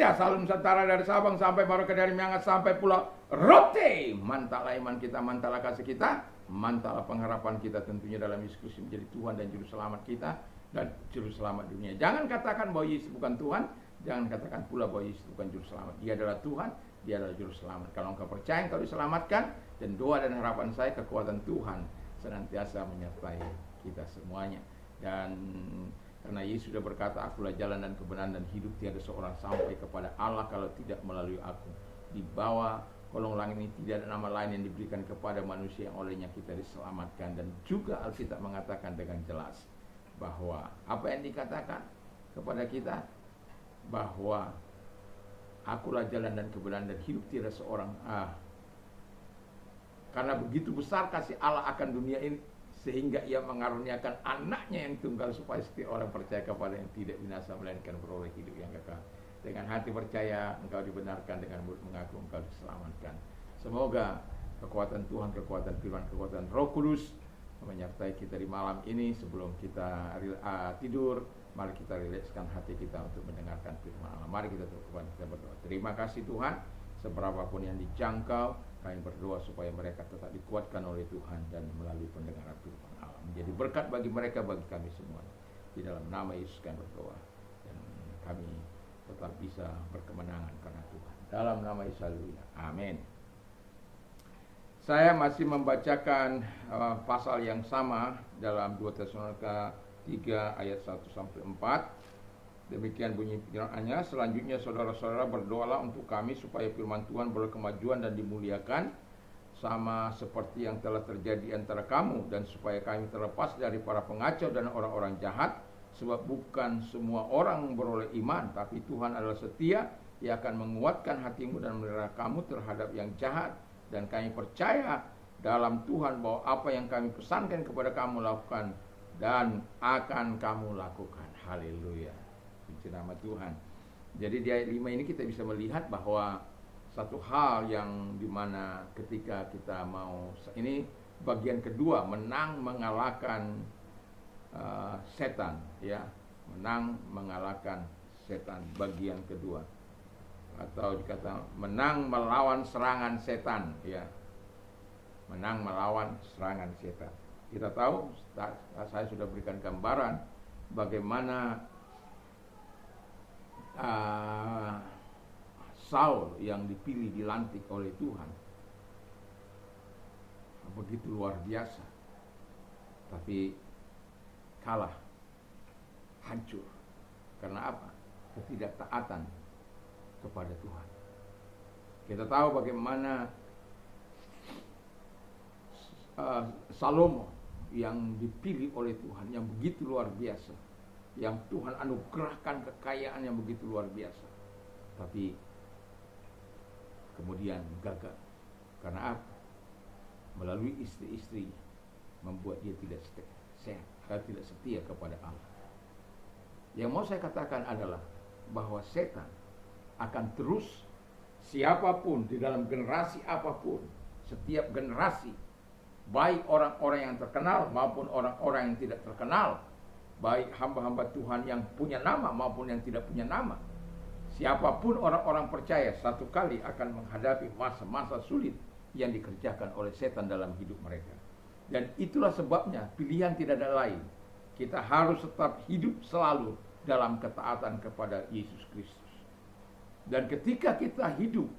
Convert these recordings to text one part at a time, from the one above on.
Indonesia, Salam Nusantara dari Sabang sampai Merauke, dari Miangas sampai Pulau Rote. Mantalah iman kita, mantalah kasih kita, mantalah pengharapan kita tentunya dalam Yesus Kristus menjadi Tuhan dan Juru Selamat kita dan Juru Selamat dunia. Jangan katakan bahwa Yesus bukan Tuhan, jangan katakan pula bahwa Yesus bukan Juru Selamat. Dia adalah Tuhan, Dia adalah Juru Selamat. Kalau engkau percaya engkau diselamatkan, dan doa dan harapan saya kekuatan Tuhan senantiasa menyertai kita semuanya. Dan karena Yesus sudah berkata, akulah jalan dan kebenaran dan hidup, tiada seorang sampai kepada Allah kalau tidak melalui aku. Di bawah kolong langit ini tidak ada nama lain yang diberikan kepada manusia yang olehnya kita diselamatkan. Dan juga Alkitab mengatakan dengan jelas bahwa apa yang dikatakan kepada kita, bahwa akulah jalan dan kebenaran dan hidup, tiada seorang karena begitu besar kasih Allah akan dunia ini, sehingga Ia mengaruniakan anaknya yang tunggal, supaya setiap orang percaya kepada yang tidak binasa melainkan beroleh hidup yang kekal. Dengan hati percaya engkau dibenarkan, dengan mulut mengaku engkau diselamatkan. Semoga kekuatan Tuhan, kekuatan firman, kekuatan Roh Kudus menyertai kita di malam ini. Sebelum kita tidur, mari kita rilekskan hati kita untuk mendengarkan firman Allah. Mari kita berdoa. Terima kasih Tuhan, seberapapun yang dijangkau, kami berdoa supaya mereka tetap dikuatkan oleh Tuhan dan melalui pendengaran firman Allah menjadi berkat bagi mereka, bagi kami semua. Di dalam nama Yesus kami berdoa, dan kami tetap bisa berkemenangan karena Tuhan. Dalam nama Yesus, haleluya. Amin. Saya masih membacakan pasal yang sama dalam 2 Tesalonika 3 ayat 1 sampai 4. Demikian bunyi firman-Nya. Selanjutnya saudara-saudara, berdoalah untuk kami supaya firman Tuhan boleh kemajuan dan dimuliakan, sama seperti yang telah terjadi antara kamu, dan supaya kami terlepas dari para pengacau dan orang-orang jahat, sebab bukan semua orang beroleh iman, tapi Tuhan adalah setia. Ia akan menguatkan hatimu dan memelihara kamu terhadap yang jahat. Dan kami percaya dalam Tuhan bahwa apa yang kami pesankan kepada kamu lakukan dan akan kamu lakukan. Haleluya. Puji nama Tuhan. Jadi di ayat 5 ini kita bisa melihat bahwa satu hal yang dimana ketika kita mau, ini bagian kedua, menang mengalahkan setan, ya, menang mengalahkan setan, bagian kedua, atau dikata menang melawan serangan setan, ya, menang melawan serangan setan. Kita tahu, saya sudah berikan gambaran bagaimana Saul yang dipilih, dilantik oleh Tuhan, begitu luar biasa, tapi kalah, hancur. Karena apa? Ketidaktaatan kepada Tuhan. Kita tahu bagaimana Salomo yang dipilih oleh Tuhan, yang begitu luar biasa, yang Tuhan anugerahkan kekayaan yang begitu luar biasa, tapi kemudian gagal. Karena apa? Melalui istri-istri membuat dia tidak setia kepada Allah. Yang mau saya katakan adalah bahwa setan akan terus, siapapun di dalam generasi apapun, setiap generasi, baik orang-orang yang terkenal maupun orang-orang yang tidak terkenal, baik hamba-hamba Tuhan yang punya nama maupun yang tidak punya nama, siapapun orang-orang percaya satu kali akan menghadapi masa-masa sulit yang dikerjakan oleh setan dalam hidup mereka. Dan itulah sebabnya pilihan tidak ada lain. Kita harus tetap hidup selalu dalam ketaatan kepada Yesus Kristus. Dan ketika kita hidup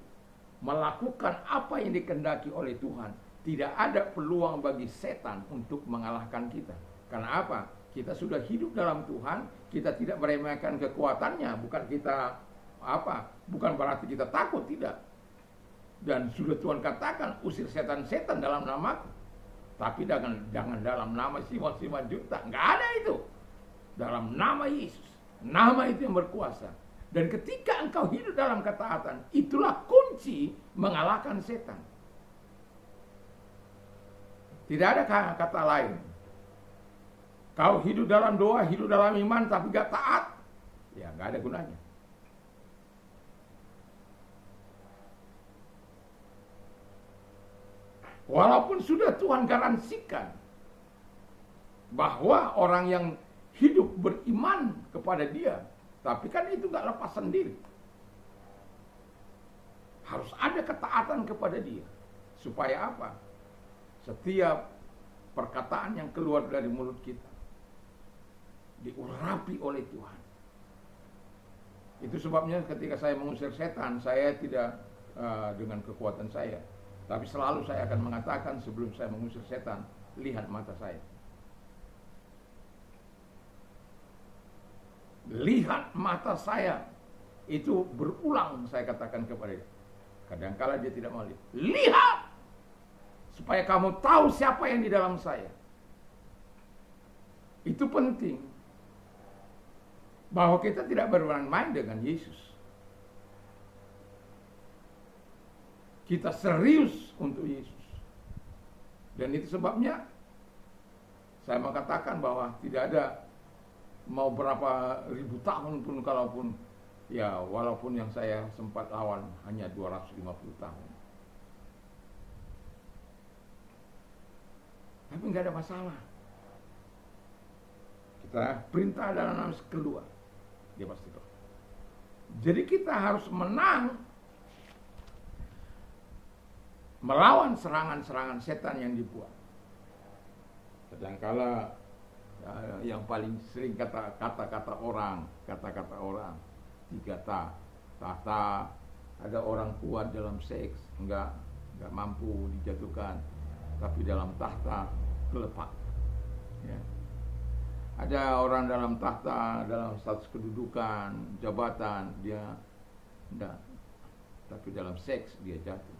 melakukan apa yang dikehendaki oleh Tuhan, tidak ada peluang bagi setan untuk mengalahkan kita. Karena apa? Kita sudah hidup dalam Tuhan, kita tidak meremehkan kekuatannya, bukan berarti kita takut, tidak. Dan sudah Tuhan katakan, usir setan-setan dalam namaku. Tapi jangan dalam nama Simon Juta, nggak ada itu. Dalam nama Yesus, nama itu yang berkuasa. Dan ketika engkau hidup dalam ketaatan, itulah kunci mengalahkan setan. Tidak ada kata lain. Kau hidup dalam doa, hidup dalam iman, tapi gak taat, ya gak ada gunanya. Walaupun sudah Tuhan garansikan bahwa orang yang hidup beriman kepada Dia, tapi kan itu gak lepas sendiri. Harus ada ketaatan kepada Dia. Supaya apa? Setiap perkataan yang keluar dari mulut kita diurapi oleh Tuhan. Itu sebabnya ketika saya mengusir setan, saya tidak dengan kekuatan saya, tapi selalu saya akan mengatakan sebelum saya mengusir setan, lihat mata saya. Lihat mata saya. Itu berulang saya katakan kepada dia. Kadangkala dia tidak mau lihat. Lihat! Supaya kamu tahu siapa yang di dalam saya. Itu penting. Bahwa kita tidak bermain-main dengan Yesus. Kita serius untuk Yesus. Dan itu sebabnya saya mengatakan bahwa tidak ada mau berapa ribu tahun pun, kalaupun ya walaupun yang saya sempat lawan hanya 250 tahun. Tapi nggak ada masalah. Kita perintah dalam nama keluar, dia pasti keluar. Jadi kita harus menang melawan serangan-serangan setan yang dibuat. Kadangkala yang paling sering kata-kata orang, tiga tahta. Ada orang kuat dalam seks, enggak mampu dijatuhkan, tapi dalam tahta kelepak. Ya. Ada orang dalam tahta, dalam status kedudukan, jabatan, dia enggak, tapi dalam seks dia jatuh.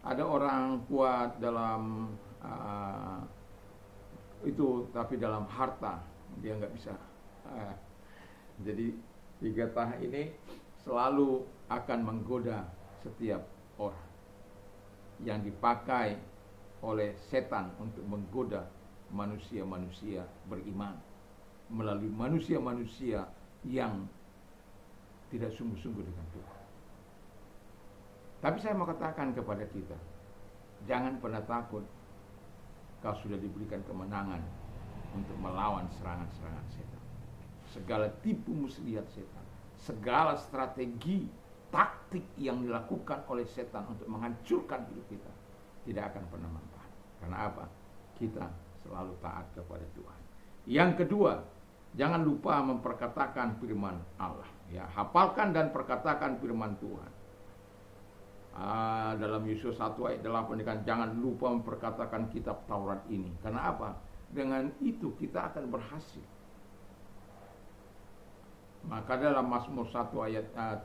Ada orang kuat dalam itu, tapi dalam harta dia nggak bisa. Jadi tiga tahta ini selalu akan menggoda setiap orang yang dipakai oleh setan untuk menggoda manusia-manusia beriman melalui manusia-manusia yang tidak sungguh-sungguh dengan Tuhan. Tapi saya mau katakan kepada kita, jangan pernah takut. Kau sudah diberikan kemenangan untuk melawan serangan-serangan setan. Segala tipu muslihat setan, segala strategi, taktik yang dilakukan oleh setan untuk menghancurkan hidup kita tidak akan pernah manfaat. Karena apa? Kita selalu taat kepada Tuhan. Yang kedua, jangan lupa memperkatakan firman Allah. Ya, hafalkan dan perkatakan firman Tuhan. Dalam Yesus 1 ayat 8 dikatakan jangan lupa memperkatakan kitab Taurat ini. Karena apa? Dengan itu kita akan berhasil. Maka dalam Mazmur 1 ayat 1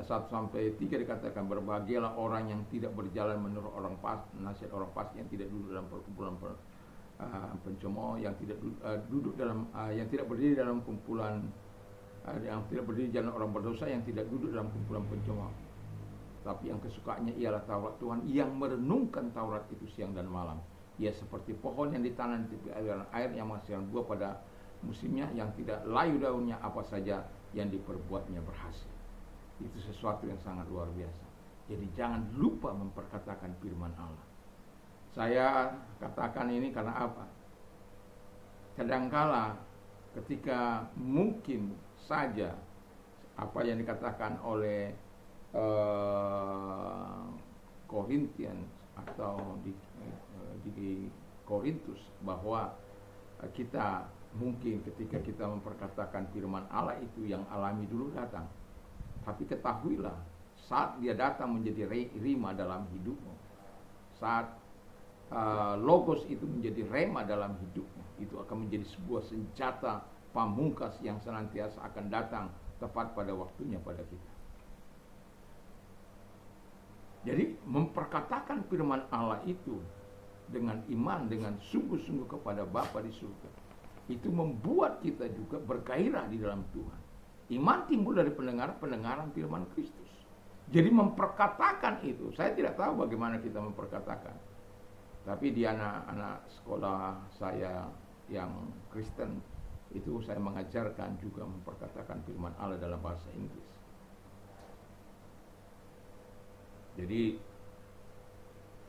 sampai 3 dikatakan berbahagialah orang yang tidak berjalan menurut nasihat orang fasik, yang tidak duduk dalam perkumpulan pencemooh, yang tidak yang tidak berdiri dalam kumpulan yang tidak berdiri jalan orang berdosa, yang tidak duduk dalam kumpulan pencemooh. Tapi yang kesukaannya ialah Taurat Tuhan, yang merenungkan Taurat itu siang dan malam. Ia seperti pohon yang ditanam di tepi aliran air, yang menghasilkan buah pada musimnya, yang tidak layu daunnya, apa saja yang diperbuatnya berhasil. Itu sesuatu yang sangat luar biasa. Jadi jangan lupa memperkatakan firman Allah. Saya katakan ini karena apa? Kadangkala ketika mungkin saja apa yang dikatakan oleh Korintian atau di Korintus, bahwa kita mungkin ketika kita memperkatakan firman Allah itu yang alami dulu datang, tapi ketahuilah saat dia datang menjadi rima dalam hidupmu, saat logos itu menjadi rema dalam hidupmu, itu akan menjadi sebuah senjata pamungkas yang senantiasa akan datang tepat pada waktunya pada kita. Jadi memperkatakan firman Allah itu dengan iman, dengan sungguh-sungguh kepada Bapa di surga, itu membuat kita juga bergairah di dalam Tuhan. Iman timbul dari pendengaran firman Kristus. Jadi memperkatakan itu, saya tidak tahu bagaimana kita memperkatakan. Tapi di anak-anak sekolah saya yang Kristen, itu saya mengajarkan juga memperkatakan firman Allah dalam bahasa Inggris. Jadi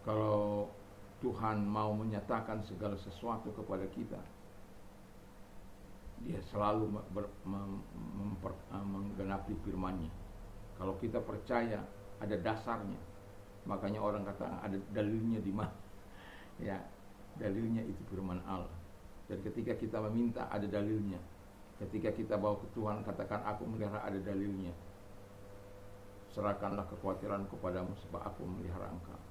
kalau Tuhan mau menyatakan segala sesuatu kepada kita, Dia selalu menggenapi firman-Nya. Kalau kita percaya ada dasarnya, makanya orang kata ada dalilnya di mana? Ya, dalilnya itu firman Allah. Dan ketika kita meminta ada dalilnya. Ketika kita bawa ke Tuhan, katakan aku melihara ada dalilnya. Serahkanlah kekhawatiran kepadamu sebab aku melihara engkau.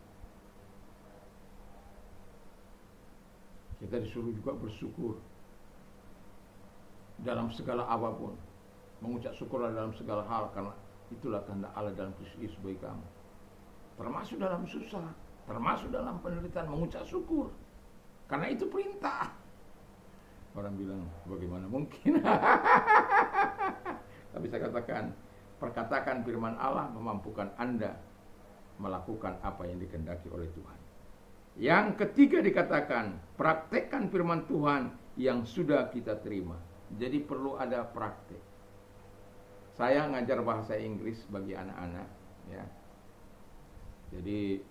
Kita disuruh juga bersyukur dalam segala apapun. Mengucap syukurlah dalam segala hal, karena itulah kehendak Allah dalam Kristus Yesus bagi kamu. Termasuk dalam susah, termasuk dalam penderitaan, mengucap syukur. Karena itu perintah. Orang bilang, bagaimana mungkin? Tapi saya katakan, perkatakan firman Allah memampukan Anda melakukan apa yang dikehendaki oleh Tuhan. Yang ketiga dikatakan, praktekkan firman Tuhan yang sudah kita terima. Jadi perlu ada praktek. Saya ngajar bahasa Inggris bagi anak-anak, ya. Jadi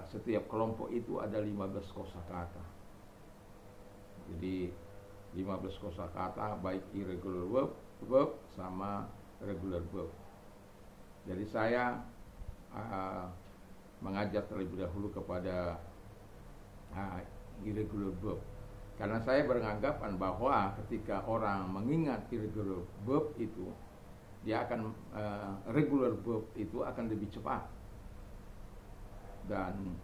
setiap kelompok itu ada 15 kosakata. Jadi 15 kosakata baik irregular verb sama regular verb. Jadi saya mengajar terlebih dahulu kepada irregular verb. Karena saya beranggapan bahwa ketika orang mengingat irregular verb itu, dia akan regular verb itu akan lebih cepat. Dan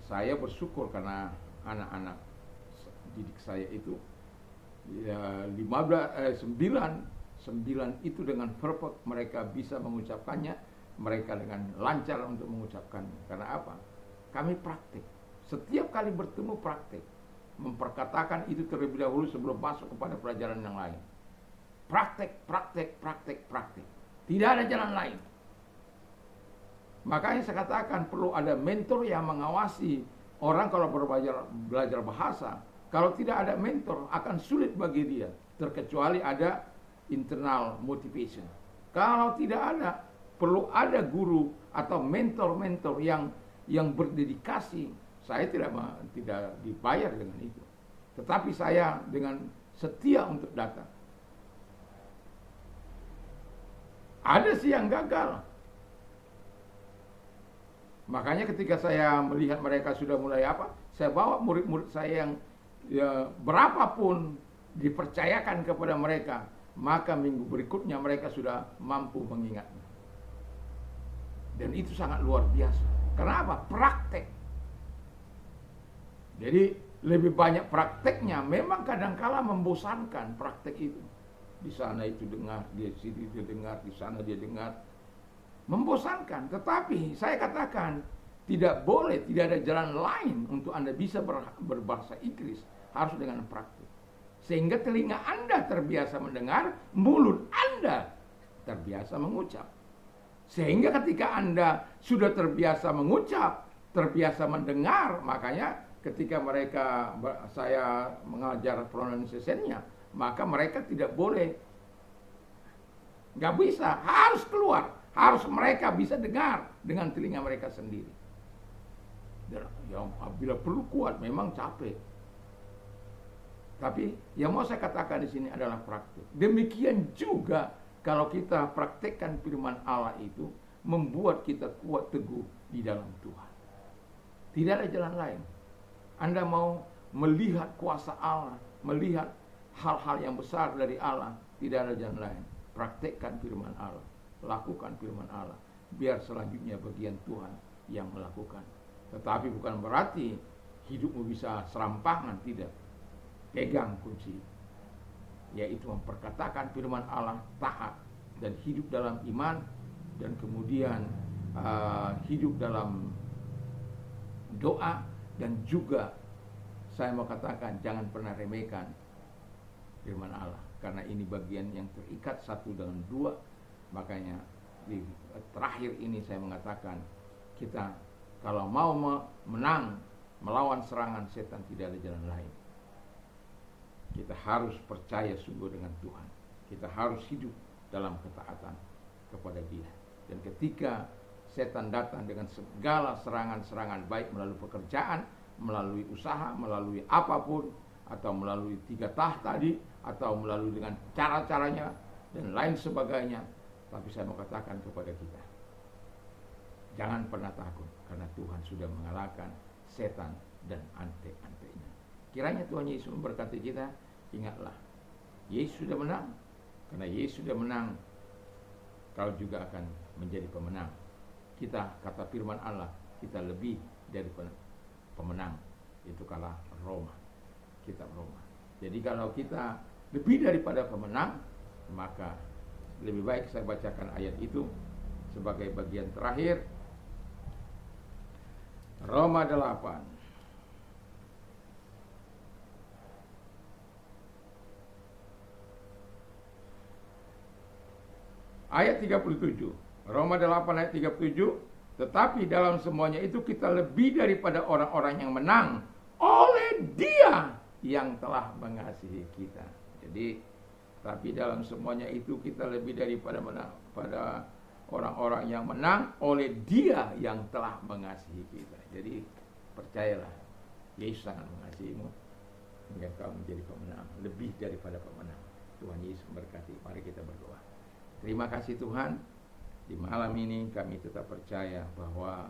saya bersyukur karena anak-anak didik saya itu ya 9 itu dengan perfect mereka bisa mengucapkannya, mereka dengan lancar untuk mengucapkannya. Karena apa? Kami praktik. Setiap kali bertemu praktik. Memperkatakan itu terlebih dahulu sebelum masuk kepada pelajaran yang lain. Praktek, praktek, praktek, praktek. Tidak ada jalan lain. Makanya saya katakan perlu ada mentor yang mengawasi orang kalau belajar bahasa. Kalau tidak ada mentor akan sulit bagi dia, terkecuali ada internal motivation. Kalau tidak ada, perlu ada guru atau mentor-mentor yang berdedikasi. Saya tidak dibayar dengan itu, tetapi saya dengan setia untuk datang. Ada sih yang gagal. Makanya ketika saya melihat mereka sudah mulai saya bawa murid-murid saya yang berapapun dipercayakan kepada mereka, maka minggu berikutnya mereka sudah mampu mengingatnya. Dan itu sangat luar biasa. Kenapa? Praktek. Jadi lebih banyak prakteknya. Memang kadangkala membosankan praktek itu. Di sana itu dengar, di sini dia dengar, di sana dia dengar. Membosankan. Tetapi saya katakan tidak boleh, tidak ada jalan lain untuk Anda bisa berbahasa Inggris. Harus dengan praktek. Sehingga telinga Anda terbiasa mendengar, mulut Anda terbiasa mengucap. Sehingga ketika Anda sudah terbiasa mengucap, terbiasa mendengar, makanya ketika saya mengajar pronunciation-nya, maka mereka tidak boleh, nggak bisa, harus keluar, harus mereka bisa dengar dengan telinga mereka sendiri. Dan bila perlu kuat, memang capek. Tapi yang mau saya katakan di sini adalah praktik. Demikian juga kalau kita praktekkan firman Allah itu, membuat kita kuat teguh di dalam Tuhan. Tidak ada jalan lain. Anda mau melihat kuasa Allah, melihat hal-hal yang besar dari Allah, tidak ada jalan lain. Praktekkan firman Allah, lakukan firman Allah, biar selanjutnya bagian Tuhan yang melakukan. Tetapi bukan berarti hidupmu bisa serampangan, tidak. Pegang kunci, yaitu memperkatakan firman Allah, taat, dan hidup dalam iman, dan kemudian hidup dalam doa. Dan juga saya mau katakan jangan pernah remehkan firman Allah, karena ini bagian yang terikat satu dengan dua. Makanya di terakhir ini saya mengatakan, kita kalau mau menang melawan serangan setan, tidak ada jalan lain. Kita harus percaya sungguh dengan Tuhan. Kita harus hidup dalam ketaatan kepada Dia. Dan ketika setan datang dengan segala serangan-serangan, baik melalui pekerjaan, melalui usaha, melalui apapun, atau melalui 3 tah tadi, atau melalui dengan cara-caranya dan lain sebagainya. Tapi saya mau katakan kepada kita, jangan pernah takut, karena Tuhan sudah mengalahkan setan dan ante-antenya. Kiranya Tuhan Yesus memberkati kita. Ingatlah, Yesus sudah menang. Karena Yesus sudah menang, kau juga akan menjadi pemenang. Kita, kata firman Allah, kita lebih dari pemenang. Itu kalah Roma, kitab Roma. Jadi kalau kita lebih daripada pemenang, maka lebih baik saya bacakan ayat itu sebagai bagian terakhir. Roma 8 ayat 37. Roma 8 ayat 37. Tetapi dalam semuanya itu kita lebih daripada orang-orang yang menang oleh Dia yang telah mengasihi kita. Jadi, tapi dalam semuanya itu kita lebih daripada menang pada orang-orang yang menang oleh Dia yang telah mengasihi kita. Jadi, percayalah, Yesus sangat mengasihimu hingga kau menjadi pemenang, lebih daripada pemenang. Tuhan Yesus memberkati. Mari kita berdoa. Terima kasih Tuhan, di malam ini kami tetap percaya bahwa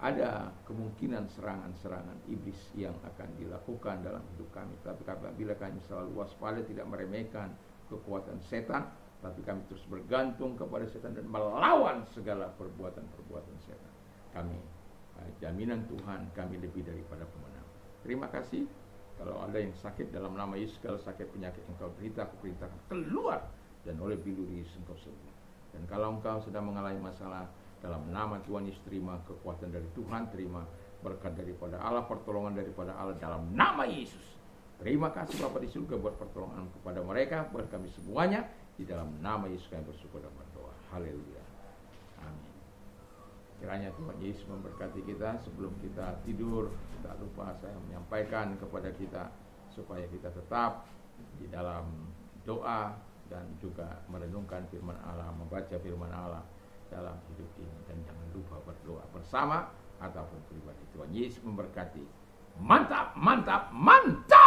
ada kemungkinan serangan-serangan iblis yang akan dilakukan dalam hidup kami. Tapi apabila kami selalu waspada, tidak meremehkan kekuatan setan, tapi kami terus bergantung kepada setan dan melawan segala perbuatan-perbuatan setan. Kami, jaminan Tuhan, kami lebih daripada pemenang. Terima kasih. Kalau ada yang sakit, dalam nama Yesus, segala sakit penyakit yang kau derita, aku perintahkan keluar, dan oleh bilur Yesus engkau sembuh. Dan kalau engkau sedang mengalami masalah, dalam nama Tuhan Yesus, terima kekuatan dari Tuhan, terima berkat daripada Allah, pertolongan daripada Allah dalam nama Yesus. Terima kasih Bapa di surga buat pertolongan kepada mereka, buat kami semuanya. Di dalam nama Yesus kami bersyukur dan berdoa. Haleluya. Amin. Kiranya Tuhan Yesus memberkati kita. Sebelum kita tidur, tidak lupa saya menyampaikan kepada kita supaya kita tetap di dalam doa dan juga merenungkan firman Allah, membaca firman Allah dalam hidup ini. Dan jangan lupa berdoa bersama ataupun pribadi. Tuhan Yesus memberkati. Mantap, mantap, mantap.